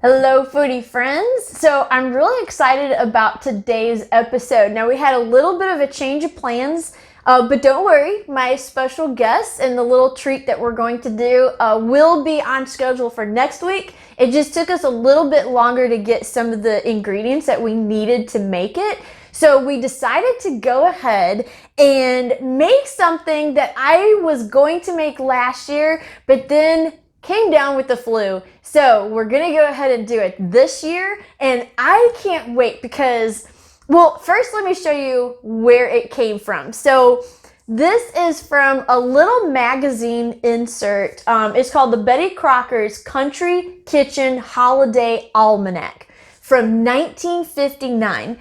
Hello foodie friends! So I'm really excited about today's episode. Now we had a little bit of a change of plans, but don't worry, my special guest and the little treat that we're going to do will be on schedule for next week. It just took us a little bit longer to get some of the ingredients that we needed to make it. So we decided to go ahead and make something that I was going to make last year, but then came down with the flu. So we're gonna go ahead and do it this year, and I can't wait because, well, first let me show you where it came from. So this is from a little magazine insert. It's called the Betty Crocker's Country Kitchen Holiday Almanac from 1959.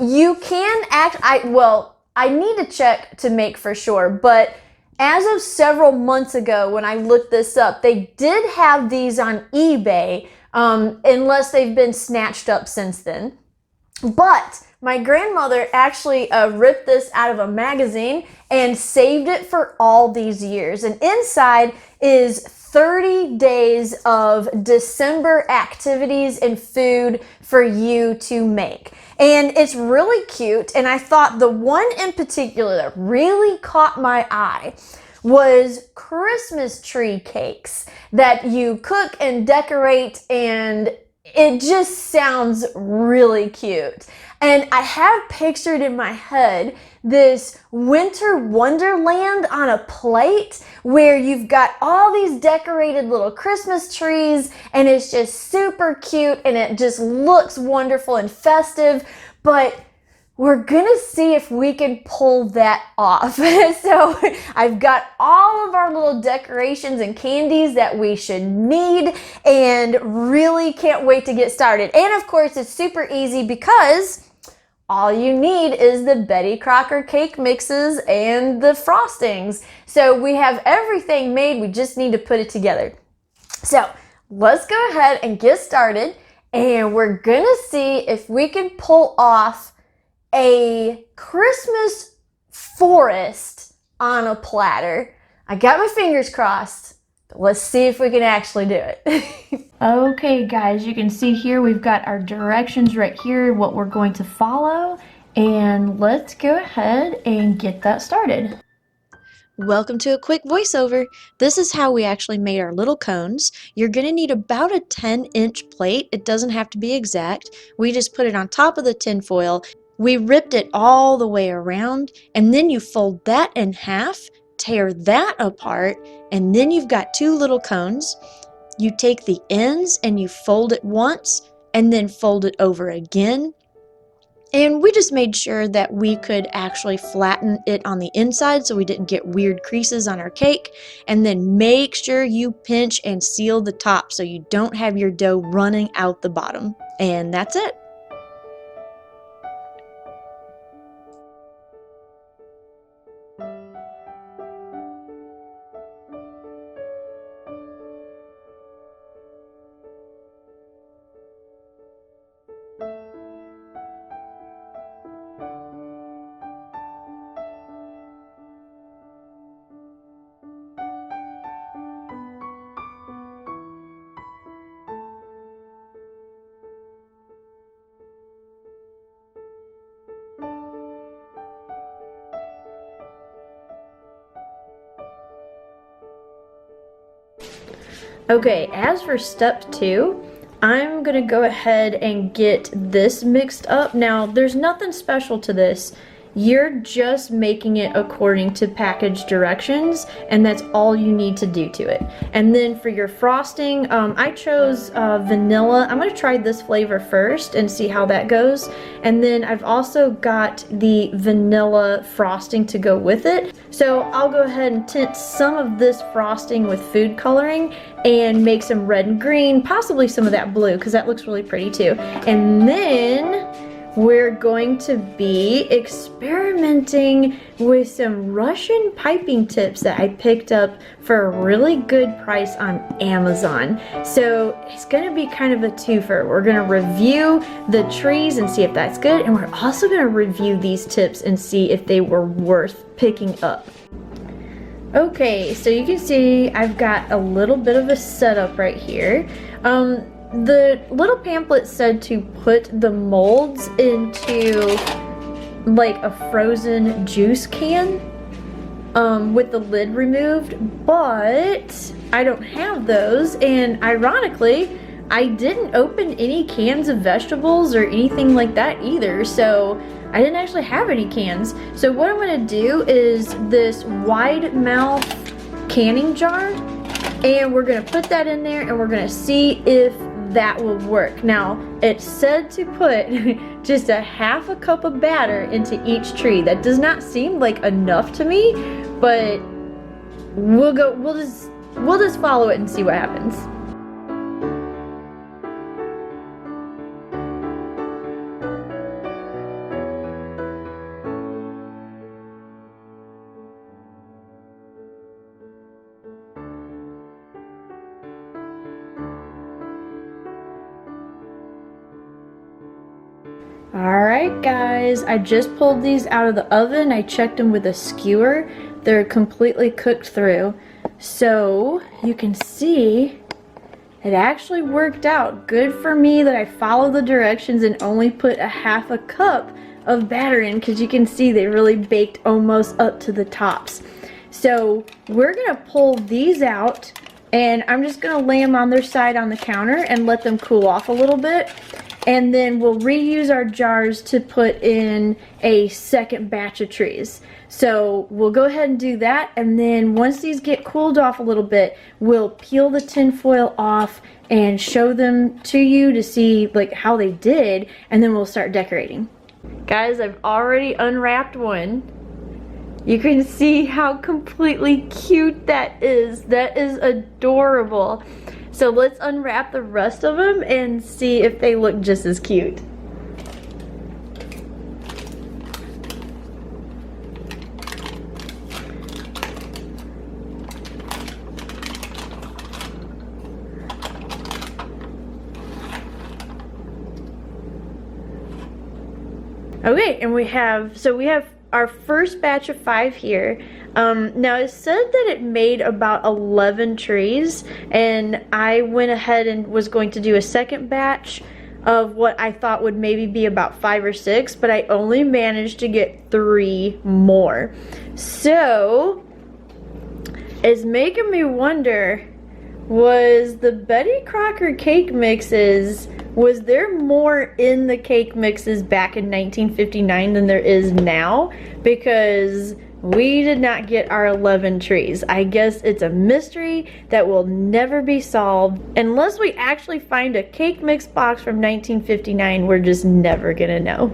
You can I need to check to make for sure, but as of several months ago when I looked this up, they did have these on eBay, unless they've been snatched up since then. But my grandmother actually ripped this out of a magazine and saved it for all these years. And inside is 30 days of December activities and food for you to make. And it's really cute, and I thought the one in particular that really caught my eye was Christmas tree cakes that you cook and decorate, and it just sounds really cute. And I have pictured in my head this winter wonderland on a plate where you've got all these decorated little Christmas trees, and it's just super cute and it just looks wonderful and festive. But we're gonna see if we can pull that off. So I've got all of our little decorations and candies that we should need, and really can't wait to get started. And of course it's super easy because all you need is the Betty Crocker cake mixes and the frostings. So we have everything made, we just need to put it together. So let's go ahead and get started, and we're gonna see if we can pull off a Christmas forest on a platter. I got my fingers crossed, but let's see if we can actually do it. Okay guys, you can see here we've got our directions right here, what we're going to follow, and let's go ahead and get that started. Welcome to a quick voiceover. This is how we actually made our little cones. You're going to need about a 10-inch plate. It doesn't have to be exact. We just put it on top of the tin foil. We ripped it all the way around, and then you fold that in half, tear that apart, and then you've got two little cones. You take the ends and you fold it once and then fold it over again. And we just made sure that we could actually flatten it on the inside so we didn't get weird creases on our cake. And then make sure you pinch and seal the top so you don't have your dough running out the bottom. And that's it. Okay, as for step 2, I'm gonna go ahead and get this mixed up. Now, there's nothing special to this. You're just making it according to package directions, and that's all you need to do to it. And then for your frosting, I chose vanilla. I'm gonna try this flavor first and see how that goes. And then I've also got the vanilla frosting to go with it. So I'll go ahead and tint some of this frosting with food coloring and make some red and green, possibly some of that blue, because that looks really pretty too. And then we're going to be experimenting with some Russian piping tips that I picked up for a really good price on Amazon. So it's gonna be kind of a twofer. We're gonna review the trees and see if that's good, and we're also gonna review these tips and see if they were worth picking up. Okay, so you can see I've got a little bit of a setup right here. the little pamphlet said to put the molds into like a frozen juice can with the lid removed, but I don't have those, and ironically I didn't open any cans of vegetables or anything like that either, so I didn't actually have any cans. So what I'm gonna do is this wide mouth canning jar, and we're gonna put that in there and we're gonna see if that will work. Now, it said to put just a half a cup of batter into each tree. That does not seem like enough to me, but we'll just follow it and see what happens. Alright guys, I just pulled these out of the oven. I checked them with a skewer. They're completely cooked through. So you can see it actually worked out. Good for me that I followed the directions and only put a half a cup of batter in, because you can see they really baked almost up to the tops. So we're gonna pull these out, and I'm just gonna lay them on their side on the counter and let them cool off a little bit. And then we'll reuse our jars to put in a second batch of trees. So we'll go ahead and do that, and then once these get cooled off a little bit, we'll peel the tin foil off and show them to you to see like how they did, and then we'll start decorating. Guys, I've already unwrapped one. You can see how completely cute that is. That is adorable. So let's unwrap the rest of them and see if they look just as cute. Okay, and we have our first batch of 5 here. Now it said that it made about 11 trees, and I went ahead and was going to do a second batch of what I thought would maybe be about 5 or 6, but I only managed to get 3 more. So it's making me wonder, was the Betty Crocker cake mixes, was there more in the cake mixes back in 1959 than there is now? Because we did not get our 11 trees. I guess it's a mystery that will never be solved. Unless we actually find a cake mix box from 1959, we're just never gonna know.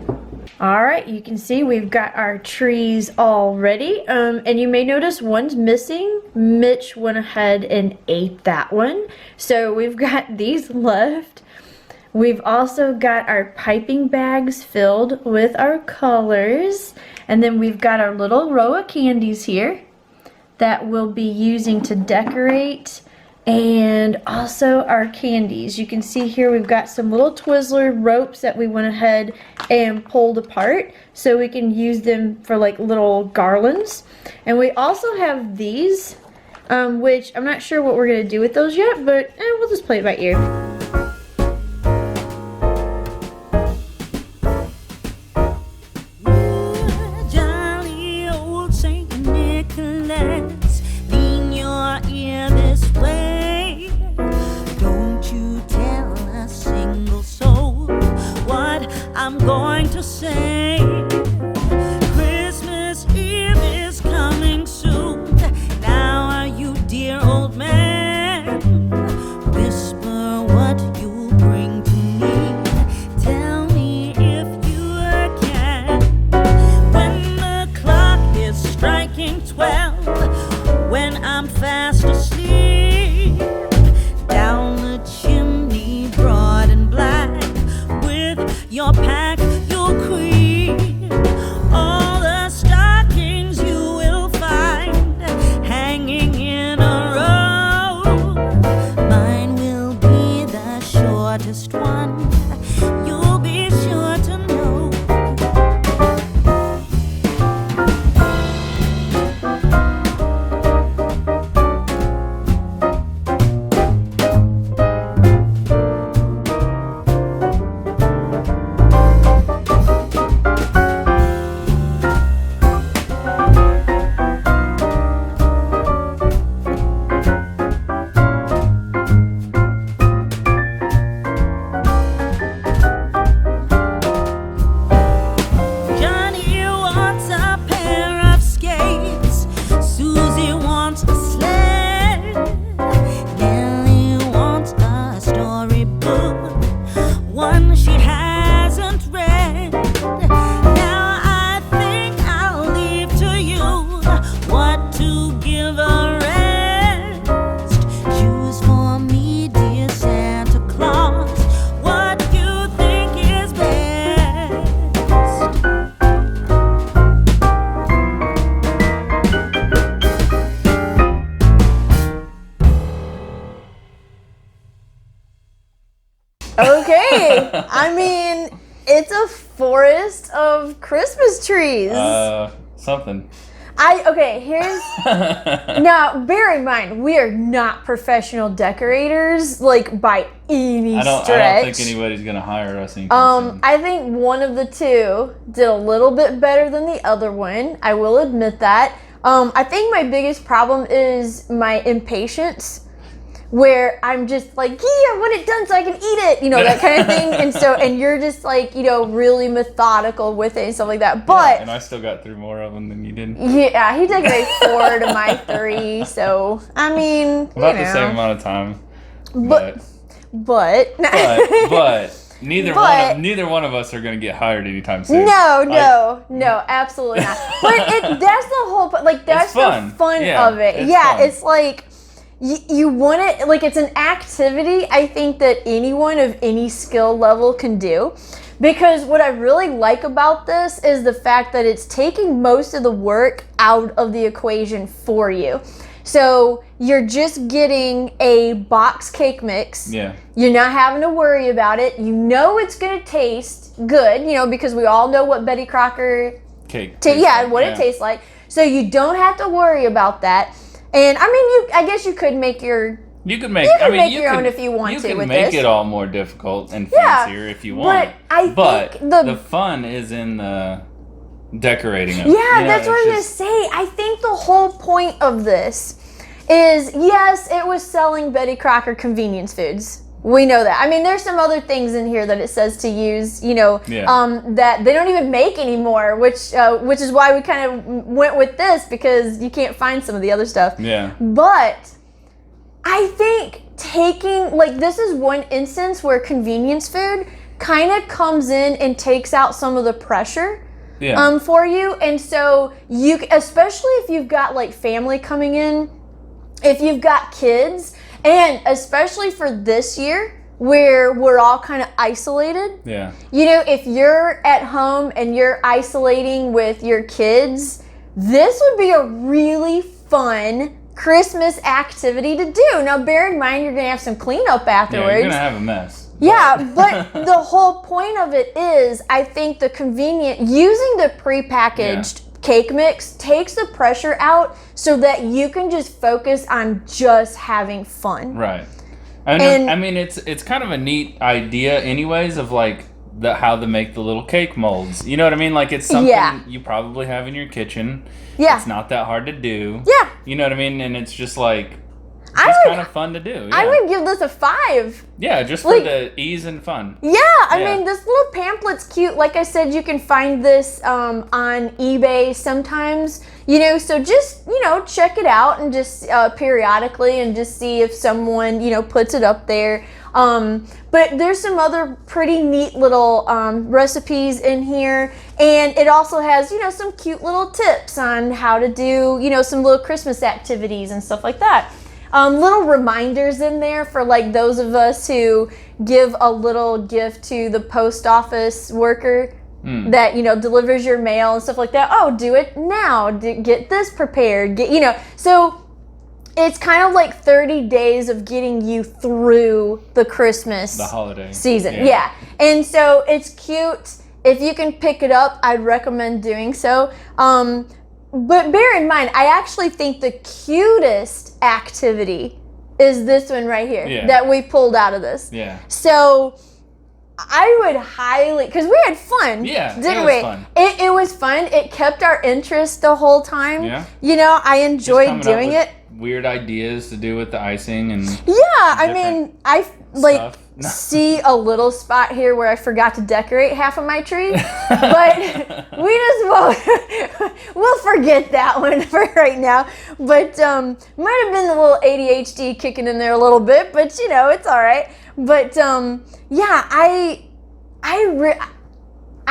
Alright, you can see we've got our trees all ready. And you may notice one's missing. Mitch went ahead and ate that one. So we've got these left. We've also got our piping bags filled with our colors. And then we've got our little row of candies here that we'll be using to decorate, and also our candies. You can see here we've got some little Twizzler ropes that we went ahead and pulled apart so we can use them for like little garlands. And we also have these, which I'm not sure what we're going to do with those yet, but we'll just play it by ear. I'm going to say Christmas Eve is coming soon. Now are you, dear old man? Whisper what you bring to me. Tell me if you can. When the clock is striking 12, when I'm fast asleep, down the chimney broad and black, with your pack, your queen, all the stockings you will find hanging in a row. Mine will be the shortest one, you'll be sure to know. Okay. I mean, it's a forest of Christmas trees. Something. Here's now. Bear in mind, we are not professional decorators, like by any stretch. I don't think anybody's gonna hire us anytime soon. I think one of the two did a little bit better than the other one. I will admit that. I think my biggest problem is my impatience, where I'm just like, yeah, I want it done so I can eat it, that kind of thing. And you're just like, really methodical with it and stuff like that. But yeah, and I still got through more of them than you did. Yeah, he did a 4 to my 3. So I mean, about the same amount of time. But neither one of us are gonna get hired anytime soon. No, absolutely not. But that's the whole, like, that's the fun of it. Fun. It's like, you want it, like, it's an activity I think that anyone of any skill level can do. Because what I really like about this is the fact that it's taking most of the work out of the equation for you. So you're just getting a box cake mix. Yeah. You're not having to worry about it. You know it's going to taste good, because we all know what Betty Crocker Cake it tastes like. So you don't have to worry about that. And I mean, I guess you could make your your own if you want to. You with can make this. it all more difficult and fancier if you want. But I think the fun is in the decorating of it. Yeah, that's what I was going to say. I think the whole point of this is, yes, it was selling Betty Crocker convenience foods. We know that. I mean, there's some other things in here that it says to use, that they don't even make anymore, which is why we kind of went with this, because you can't find some of the other stuff. Yeah. But I think this is one instance where convenience food kind of comes in and takes out some of the pressure. Yeah. For you. And so especially if you've got like family coming in, if you've got kids, and especially for this year where we're all kind of isolated. Yeah. If you're at home and you're isolating with your kids, this would be a really fun Christmas activity to do. Now, bear in mind, you're going to have some cleanup afterwards. Yeah, you're going to have a mess. Yeah, but the whole point of it is, I think using the prepackaged cake mix takes the pressure out so that you can just focus on just having fun. Right. I mean, it's kind of a neat idea anyways of like how to make the little cake molds. You know what I mean? Like, it's something you probably have in your kitchen. Yeah. It's not that hard to do. Yeah. You know what I mean? And it's just like, it's kind of fun to do. Yeah. I would give this a 5. Yeah, just for the ease and fun. Yeah, I mean, this little pamphlet's cute. Like I said, you can find this on eBay sometimes, so just, check it out and just periodically and just see if someone, puts it up there. But there's some other pretty neat little recipes in here. And it also has, some cute little tips on how to do, some little Christmas activities and stuff like that. Little reminders in there for like those of us who give a little gift to the post office worker that, delivers your mail and stuff like that. Oh, do it now. Get this prepared. So it's kind of like 30 days of getting you through the holiday season. Yeah. And so it's cute. If you can pick it up, I'd recommend doing so. But bear in mind, I actually think the cutest activity is this one right here that we pulled out of this. Yeah. So I would highly, because we had fun. Yeah, didn't we? Fun. It was fun. It kept our interest the whole time. Yeah. I enjoyed doing it. Weird ideas to do with the icing and I mean, I see a little spot here where I forgot to decorate half of my tree, but we just we'll forget that one for right now. But might have been the little ADHD kicking in there a little bit, but it's all right. But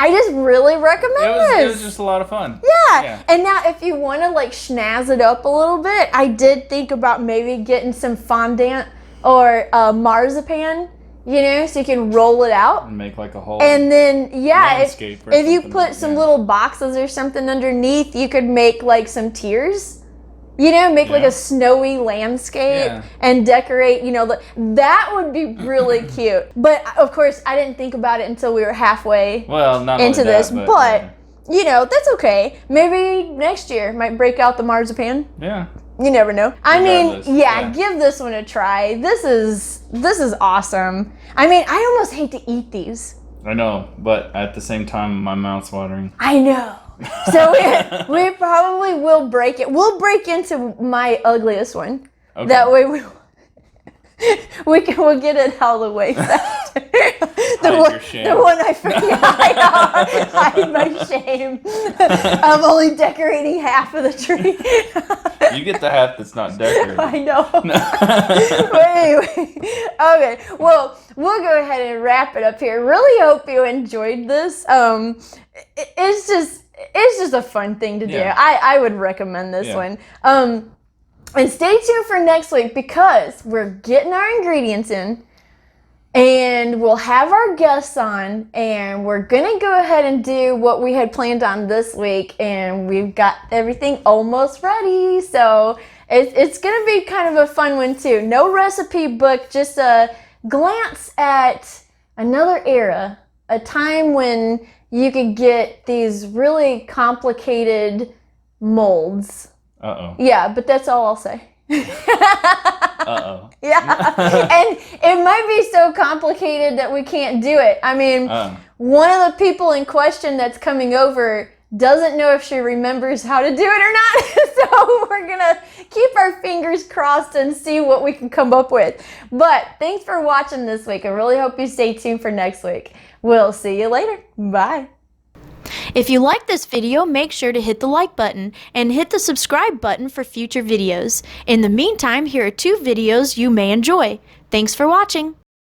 I just really recommend this. It was just a lot of fun. Yeah. And now if you want to like snazz it up a little bit, I did think about maybe getting some fondant or marzipan, so you can roll it out. And make like a whole and then, landscape if you put some little boxes or something underneath, you could make like some tiers. You know, make like a snowy landscape and decorate, you know, that would be really cute. But of course, I didn't think about it until we were halfway into this. But you know, that's okay. Maybe next year might break out the marzipan. Yeah. You never know. I mean, give this one a try. This is awesome. I mean, I almost hate to eat these. I know, but at the same time, my mouth's watering. I know. So we probably will break it. We'll break into my ugliest one. Okay. That way we'll get it out of the way faster. The one I forget. Hide my shame. I'm only decorating half of the tree. You get the half that's not decorated. I know. But anyway, okay. Well, we'll go ahead and wrap it up here. Really hope you enjoyed this. It's just a fun thing to do. I would recommend this one. And stay tuned for next week because we're getting our ingredients in and we'll have our guests on and we're going to go ahead and do what we had planned on this week, and we've got everything almost ready. So it's going to be kind of a fun one too. No recipe book, just a glance at another era, a time when you could get these really complicated molds. Uh-oh. Yeah, but that's all I'll say. Uh-oh. Yeah. And it might be so complicated that we can't do it. I mean, one of the people in question that's coming over doesn't know if she remembers how to do it or not. So we're going to keep our fingers crossed and see what we can come up with. But thanks for watching this week. I really hope you stay tuned for next week. We'll see you later. Bye. If you like this video, make sure to hit the like button and hit the subscribe button for future videos. In the meantime, here are 2 videos you may enjoy. Thanks for watching.